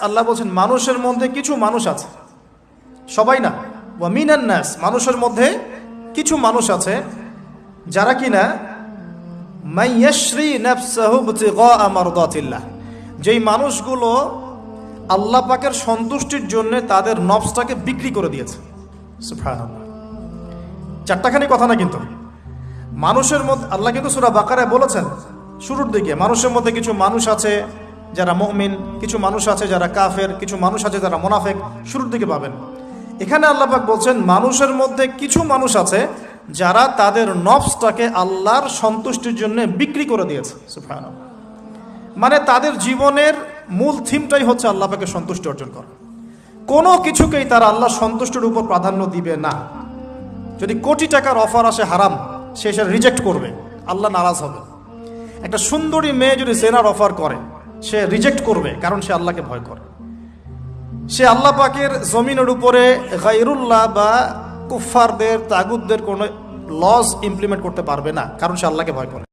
আল্লাহ বলছেন মানুষের মধ্যে কিছু মানুষ আছে, সবাই না, ওয়া মিনান নাস, মানুষের মধ্যে কিছু মানুষ আছে যারা কিনা মাইয়াশরি নাফসাহু ইবতিগা মারদাতিল্লাহ, যেই মানুষগুলো আল্লাহ পাকের সন্তুষ্টির জন্য তাদের নফসটাকে বিক্রি করে দিয়েছে। সুবহানাল্লাহ, চারটাখানি কথা না, কিন্তু মানুষের মধ্যে আল্লাহ কিন্তু সূরা বাকারায় বলেছেন শুরুর দিকে, মানুষের মধ্যে কিছু মানুষ আছে যারা মুমিন, কিছু মানুষ আছে যারা কাফের, কিছু মানুষ আছে যারা মুনাফিক, শুরুর দিকে পাবেন। এখানে আল্লাহ পাক বলছেন মানুষের মধ্যে কিছু মানুষ আছে যারা তাদের নফসটাকে আল্লাহর সন্তুষ্টির জন্য বিক্রি করে দিয়েছে। সুবহানাল্লাহ, মানে তাদের জীবনের মূল থিমটাই হচ্ছে আল্লাহ পাকের সন্তুষ্টি অর্জন করা। কোনো কিছুকেই তারা আল্লাহর সন্তুষ্টির উপর প্রাধান্য দিবে না। যদি কোটি টাকার অফার আসে হারাম, সে সেটা রিজেক্ট করবে, আল্লাহ নারাজ হবে। একটা সুন্দরী মেয়ে যদি জেনার অফার করে, সে রিজেক্ট করবে, কারণ সে আল্লাহকে ভয় করে। সে আল্লাহ পাকের জমিনের উপরে গায়রুল্লাহ বা কুফফারদের, তাগুতদের কোনো লজ ইমপ্লিমেন্ট করতে পারবে না, কারণ সে আল্লাহকে ভয় করে।